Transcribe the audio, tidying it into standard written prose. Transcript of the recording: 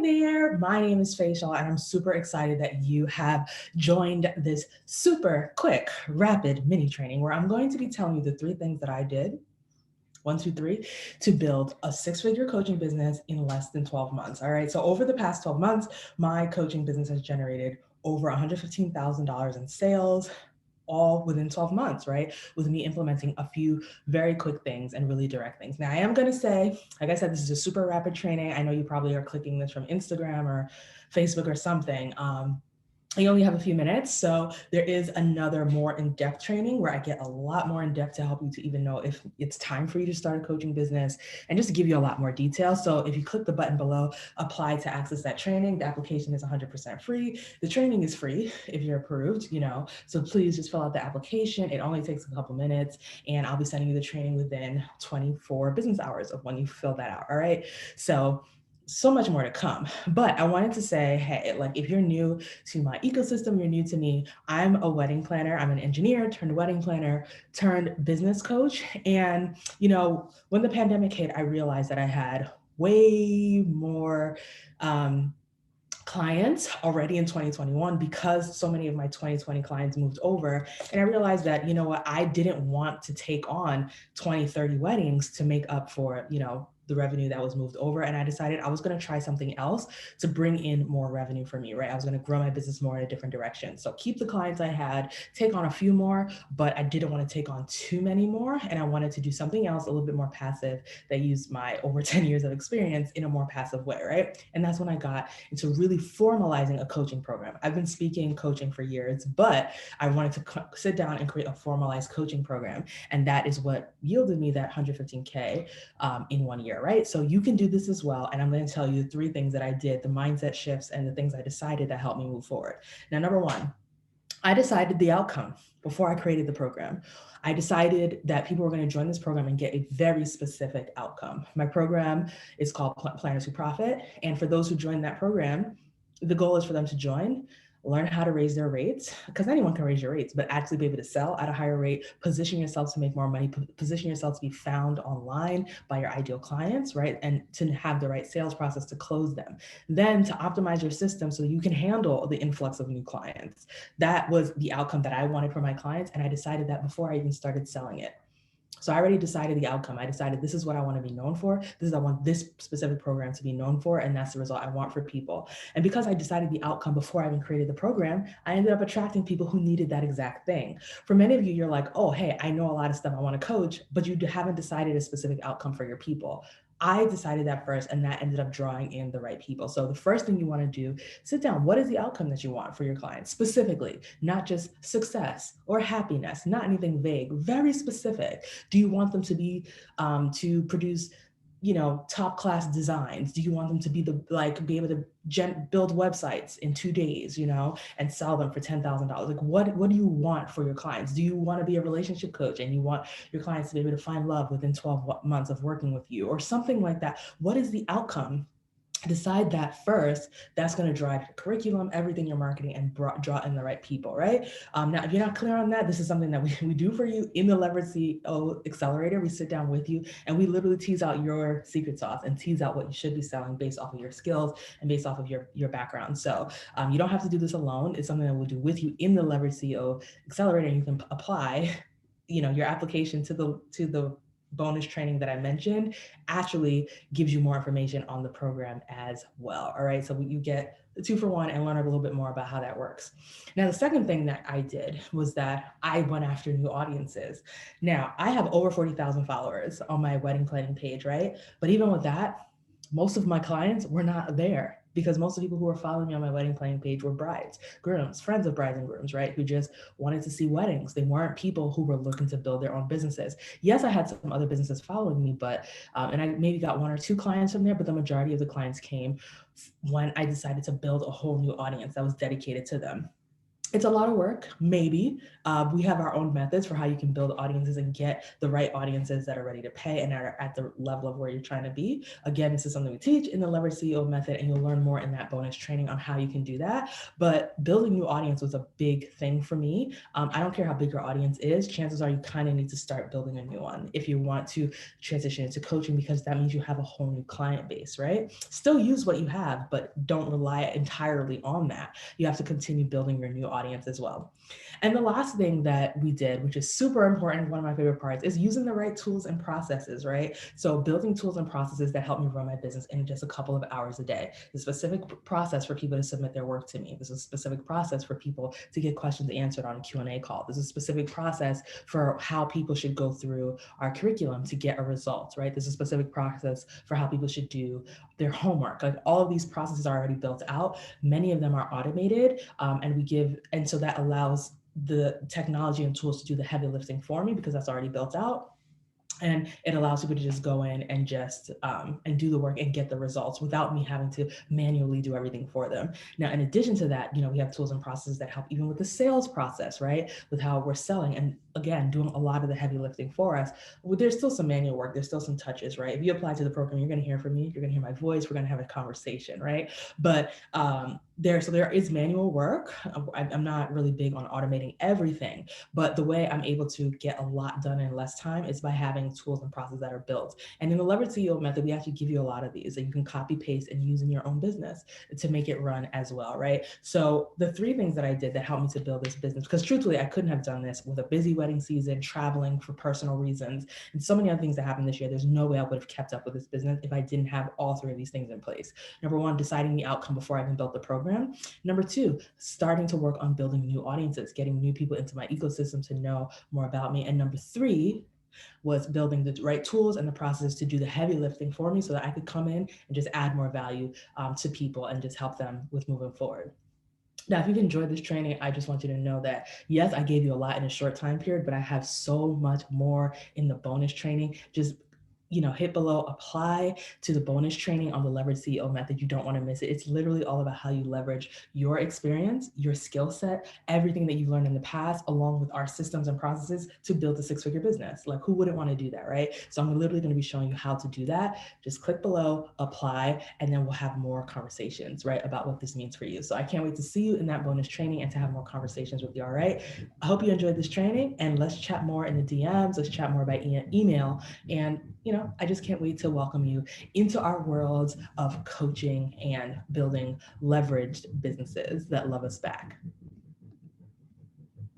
there, my name is Faisal, and I'm super excited that you have joined this super quick, rapid mini training where I'm going to be telling you the three things that I did, one, two, three, to build a six-figure coaching business in less than 12 months. All right. So over the past 12 months, my coaching business has generated over $115,000 in sales, all within 12 months, right? With me implementing a few very quick things and really direct things. Now, I am going to say, like I said, this is a super rapid training. I know you probably are clicking this from Instagram or Facebook or something. I only have a few minutes, so there is another more in-depth training where I get a lot more in-depth to help you to even know if it's time for you to start a coaching business and just to give you a lot more detail. So if you click the button below, apply to access that training, the application is 100% free. The training is free if you're approved, so please just fill out the application. It only takes a couple minutes, and I'll be sending you the training within 24 business hours of when you fill that out, all right? So much more to come. But I wanted to say, hey, like if you're new to my ecosystem, you're new to me, I'm a wedding planner. I'm an engineer turned wedding planner turned business coach. And, when the pandemic hit, I realized that I had way more clients already in 2021 because so many of my 2020 clients moved over. And I realized that, I didn't want to take on 20, 30 weddings to make up for, the revenue that was moved over. And I decided I was going to try something else to bring in more revenue for me, right? I was going to grow my business more in a different direction. So keep the clients I had, take on a few more, but I didn't want to take on too many more. And I wanted to do something else, a little bit more passive, that used my over 10 years of experience in a more passive way, right? And that's when I got into really formalizing a coaching program. I've been speaking coaching for years, but I wanted to sit down and create a formalized coaching program. And that is what yielded me that 115K in 1 year, right? So you can do this as well. And I'm going to tell you the three things that I did, the mindset shifts and the things I decided that helped me move forward. Now, number one, I decided the outcome before I created the program. I decided that people were going to join this program and get a very specific outcome. My program is called Planners Who Profit. And for those who join that program, the goal is for them to join, learn how to raise their rates, because anyone can raise your rates, but actually be able to sell at a higher rate, position yourself to make more money, position yourself to be found online by your ideal clients, right? And to have the right sales process to close them. Then to optimize your system so you can handle the influx of new clients. That was the outcome that I wanted for my clients. And I decided that before I even started selling it. So I already decided the outcome. I decided this is what I want to be known for. This is what I want this specific program to be known for. And that's the result I want for people. And because I decided the outcome before I even created the program, I ended up attracting people who needed that exact thing. For many of you, you're like, oh, hey, I know a lot of stuff I want to coach, but you haven't decided a specific outcome for your people. I decided that first, and that ended up drawing in the right people. So the first thing you want to do, sit down. What is the outcome that you want for your clients specifically? Not just success or happiness, not anything vague, very specific. Do you want them to be to produce top class designs? Do you want them to be able to build websites in 2 days, and sell them for $10,000? Like what do you want for your clients? Do you want to be a relationship coach and you want your clients to be able to find love within 12 months of working with you or something like that? What is the outcome? Decide that first. That's going to drive your curriculum, everything you're marketing, and draw in the right people, right? Now, if you're not clear on that, this is something that we do for you in the Leverage CEO Accelerator. We sit down with you and we literally tease out your secret sauce and tease out what you should be selling based off of your skills and based off of your background. So you don't have to do this alone. It's something that we'll do with you in the Leverage CEO Accelerator, and you can apply your application to the bonus training that I mentioned actually gives you more information on the program as well. All right. So you get the 2-for-1 and learn a little bit more about how that works. Now, the second thing that I did was that I went after new audiences. Now, I have over 40,000 followers on my wedding planning page, right? But even with that, most of my clients were not there because most of the people who were following me on my wedding planning page were brides, grooms, friends of brides and grooms, right? Who just wanted to see weddings. They weren't people who were looking to build their own businesses. Yes, I had some other businesses following me, but, and I maybe got 1 or 2 clients from there, but the majority of the clients came when I decided to build a whole new audience that was dedicated to them. It's a lot of work, maybe. We have our own methods for how you can build audiences and get the right audiences that are ready to pay and are at the level of where you're trying to be. Again, this is something we teach in the Leverage CEO method, and you'll learn more in that bonus training on how you can do that. But building new audience was a big thing for me. I don't care how big your audience is, chances are you kind of need to start building a new one if you want to transition into coaching, because that means you have a whole new client base, right? Still use what you have, but don't rely entirely on that. You have to continue building your new audience as well. And the last thing that we did, which is super important, one of my favorite parts, is using the right tools and processes, right? So building tools and processes that help me run my business in just a couple of hours a day. There's a specific process for people to submit their work to me. There's a specific process for people to get questions answered on a Q&A call. There's a specific process for how people should go through our curriculum to get a result, right? There's a specific process for how people should do their homework. Like all of these processes are already built out. Many of them are automated, and so that allows the technology and tools to do the heavy lifting for me because that's already built out. And it allows people to just go in and just and do the work and get the results without me having to manually do everything for them. Now, in addition to that, we have tools and processes that help even with the sales process, right? With how we're selling, and again, doing a lot of the heavy lifting for us. Well, there's still some manual work. There's still some touches, right? If you apply to the program, you're going to hear from me. You're going to hear my voice. We're going to have a conversation, right? But there is manual work. I'm not really big on automating everything, but the way I'm able to get a lot done in less time is by having tools and processes that are built. And in the Leverage CEO method, we actually give you a lot of these that you can copy paste and use in your own business to make it run as well, right? So the three things that I did that helped me to build this business, because truthfully, I couldn't have done this with a busy wedding season, traveling for personal reasons, and so many other things that happened this year. There's no way I would have kept up with this business if I didn't have all three of these things in place. Number one, deciding the outcome before I even built the program. Number two, starting to work on building new audiences, getting new people into my ecosystem to know more about me. And number three was building the right tools and the processes to do the heavy lifting for me so that I could come in and just add more value to people and just help them with moving forward. Now, if you've enjoyed this training, I just want you to know that, yes, I gave you a lot in a short time period, but I have so much more in the bonus training. Just hit below, apply to the bonus training on the Leverage CEO method. You don't want to miss it. It's literally all about how you leverage your experience, your skill set, everything that you've learned in the past, along with our systems and processes to build a six-figure business. Like, who wouldn't want to do that, right? So I'm literally going to be showing you how to do that. Just click below, apply, and then we'll have more conversations, right, about what this means for you. So I can't wait to see you in that bonus training and to have more conversations with you, all right? I hope you enjoyed this training, and let's chat more in the DMs. Let's chat more by email. And I just can't wait to welcome you into our world of coaching and building leveraged businesses that love us back.